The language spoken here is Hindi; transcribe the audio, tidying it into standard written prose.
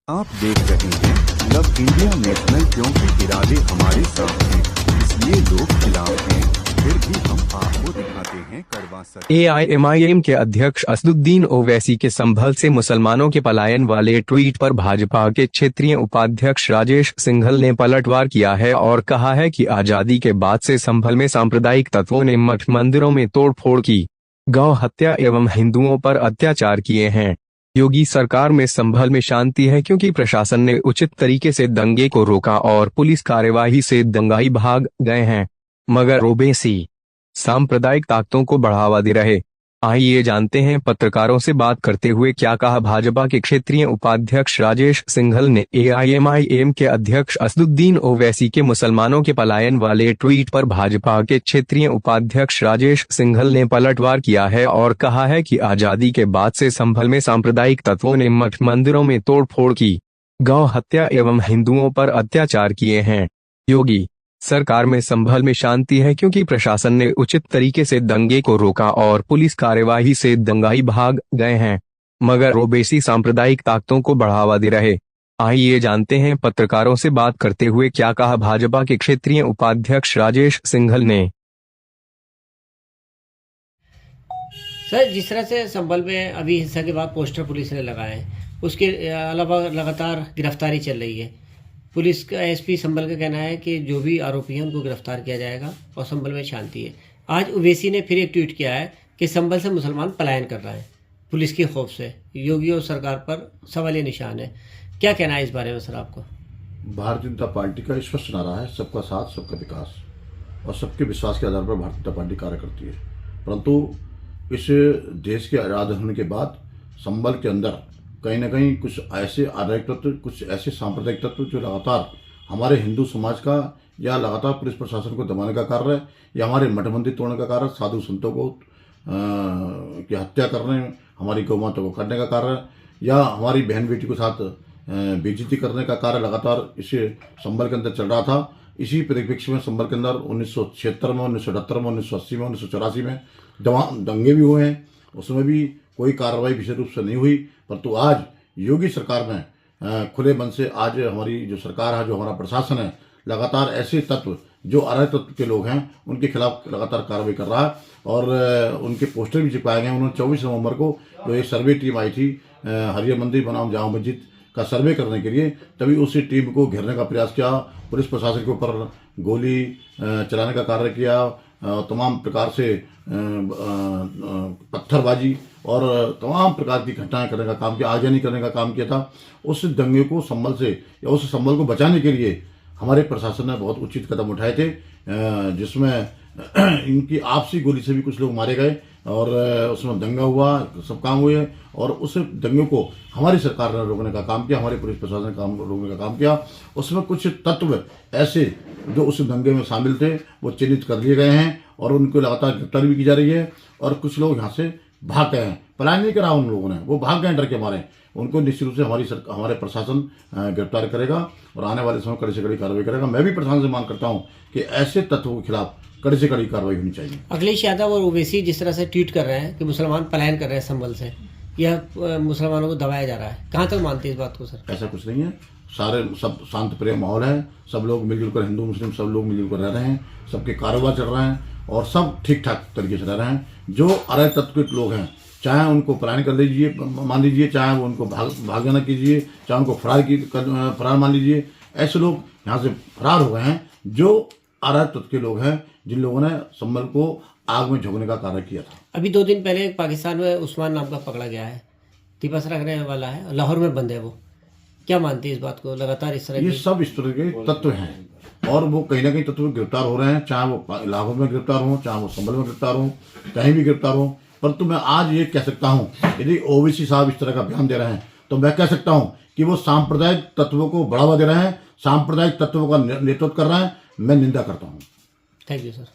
आप देख रहे हैं लव इंडिया नेशनल, क्योंकि इरादे हमारे साथ हैं, इसलिए लोग खिलाफ हैं, फिर भी हम आपको दिखाते हैं कड़वा सच। AIMIM के अध्यक्ष असदुद्दीन ओवैसी के संभल से मुसलमानों के पलायन वाले ट्वीट पर भाजपा के क्षेत्रीय उपाध्यक्ष राजेश सिंघल ने पलटवार किया है और कहा है कि आजादी के बाद से संभल में सांप्रदायिक तत्वों ने मठ मंदिरों में तोड़फोड़ की, गौ हत्या एवं हिंदुओं पर अत्याचार किए हैं। योगी सरकार में संभल में शांति है क्योंकि प्रशासन ने उचित तरीके से दंगे को रोका और पुलिस कार्यवाही से दंगाई भाग गए हैं, मगर ओवैसी सांप्रदायिक ताकतों को बढ़ावा दे रहे। आइए जानते हैं पत्रकारों से बात करते हुए क्या कहा भाजपा के क्षेत्रीय उपाध्यक्ष राजेश सिंघल ने। AIMIM के अध्यक्ष असदुद्दीन ओवैसी के मुसलमानों के पलायन वाले ट्वीट पर भाजपा के क्षेत्रीय उपाध्यक्ष राजेश सिंघल ने पलटवार किया है और कहा है कि आजादी के बाद से संभल में सांप्रदायिक तत्वों ने मठ मंदिरों में तोड़फोड़ की, गौ हत्या एवं हिंदुओं पर अत्याचार किए हैं। योगी सरकार में संभल में शांति है क्योंकि प्रशासन ने उचित तरीके से दंगे को रोका और पुलिस कार्यवाही से दंगाई भाग गए हैं, मगर ओवैसी सांप्रदायिक ताकतों को बढ़ावा दे रहे। आइए जानते हैं पत्रकारों से बात करते हुए क्या कहा भाजपा के क्षेत्रीय उपाध्यक्ष राजेश सिंघल ने। सर, जिस तरह से संभल में अभी हिंसा के बाद पोस्टर पुलिस ने लगाए हैं, उसके अलावा लगातार गिरफ्तारी चल रही है। पुलिस का SP संभल का कहना है कि जो भी आरोपी हैं उनको गिरफ्तार किया जाएगा और संभल में शांति है। आज ओवैसी ने फिर एक ट्वीट किया है कि संभल से मुसलमान पलायन कर रहे हैं पुलिस के खौफ से। योगी और सरकार पर सवालिया निशान है। क्या कहना है इस बारे में सर आपको? भारतीय जनता पार्टी का स्पष्ट नारा है, सबका साथ सबका विकास, और सबके विश्वास के आधार पर भारतीय जनता पार्टी कार्य करती है। परंतु इस देश के आज़ाद होने के बाद संभल के अंदर कहीं ना कहीं कुछ ऐसे अराजक तत्व, कुछ ऐसे सांप्रदायिक तत्व जो लगातार हमारे हिंदू समाज का या लगातार पुलिस प्रशासन को दबाने का कार्य है, या हमारे मठ मंदिर तोड़ने का कार्य, साधु संतों को की हत्या करने, हमारी गौ माता को काटने का कार्य, या हमारी बहन बेटी के साथ बेइज्जती करने का कार्य लगातार इस संभल के अंदर चल रहा था। इसी परिप्रेक्ष्य में संभल के अंदर 1976 में, 1978 में, 1980 में, 1984 में दंगे भी हुए हैं, उसमें भी कोई कार्रवाई विशेष रूप से नहीं हुई। परंतु आज योगी सरकार में खुले मन से आज हमारी जो सरकार है, जो हमारा प्रशासन है, लगातार ऐसे तत्व जो अराजक तत्व के लोग हैं उनके खिलाफ लगातार कार्रवाई कर रहा है और उनके पोस्टर भी चिपकाए गए। उन्होंने 24 नवंबर को जो एक सर्वे टीम आई थी हरियर मंदिर बनाम जामा मस्जिद का सर्वे करने के लिए, तभी उसी टीम को घेरने का प्रयास किया, पुलिस प्रशासन के ऊपर गोली चलाने का कार्य किया, तमाम प्रकार से पत्थरबाजी और तमाम प्रकार की घटनाएं करने का काम किया, आगजनी करने का काम किया था। उस दंगे को संभल से या उस संभल को बचाने के लिए हमारे प्रशासन ने बहुत उचित कदम उठाए थे, जिसमें इनकी आपसी गोली से भी कुछ लोग मारे गए और उसमें दंगा हुआ, सब काम हुए, और उस दंगे को हमारी सरकार ने रोकने का काम किया, हमारे पुलिस प्रशासन ने काम रोकने का काम किया। उसमें कुछ तत्व ऐसे जो उस दंगे में शामिल थे वो चिन्हित कर लिए गए हैं और उनको लगातार गिरफ्तारी भी की जा रही है, और कुछ लोग यहाँ से भाग गए हैं, पलायन नहीं करा उन लोगों ने, वो भाग गए डर के मारे। उनको निश्चित रूप से हमारे प्रशासन गिरफ्तार करेगा और आने वाले समय कड़ी से कड़ी कार्रवाई करेगा। मैं भी प्रशासन से मांग करता हूँ कि ऐसे तत्वों के खिलाफ कड़ी से कड़ी कार्रवाई होनी चाहिए। अखिलेश यादव और ओवैसी जिस तरह से ट्वीट कर रहे हैं कि मुसलमान पलायन कर रहे हैं संभल से, यह मुसलमानों को दबाया जा रहा है, कहाँ तक मानते हैं इस बात को सर? ऐसा कुछ नहीं है, सारे सब शांत प्रिय माहौल है, सब लोग मिलजुल कर, हिंदू मुस्लिम सब लोग मिलजुल कर रह रहे हैं, सबके कारोबार चल रहे हैं और सब ठीक ठाक तरीके से रह रहे हैं। जो अराजक तत्व के लोग हैं, चाहे उनको पलायन कर लीजिए मान लीजिए, चाहे वो उनको भाग जाना कीजिए, चाहे उनको फरार मान लीजिए, ऐसे लोग यहाँ से फरार हो गए हैं जो अराजक तत्व के लोग हैं, जिन लोगों ने संभल को आग में झोंकने का कार्य किया था। अभी 2 दिन पहले पाकिस्तान में उस्मान नाम का पकड़ा गया है, तिपस रखने वाला है, लाहौर में बंद है वो। क्या मानते हैं इस बात को? लगातार इस तरह ये सब इस तरह के तत्व हैं और वो कहीं ना कहीं तत्व गिरफ्तार हो रहे हैं, चाहे वो लाहौर में गिरफ्तार हो, चाहे वो संभल में गिरफ्तार हो, कहीं भी गिरफ्तार हो। परंतु मैं आज ये कह सकता हूँ, यदि ओवैसी साहब इस तरह का बयान दे रहे हैं तो मैं कह सकता हूँ कि वो सांप्रदायिक तत्वों को बढ़ावा दे रहे हैं, सांप्रदायिक तत्वों का नेतृत्व कर रहे हैं। मैं निंदा करता हूँ। Thank you sir.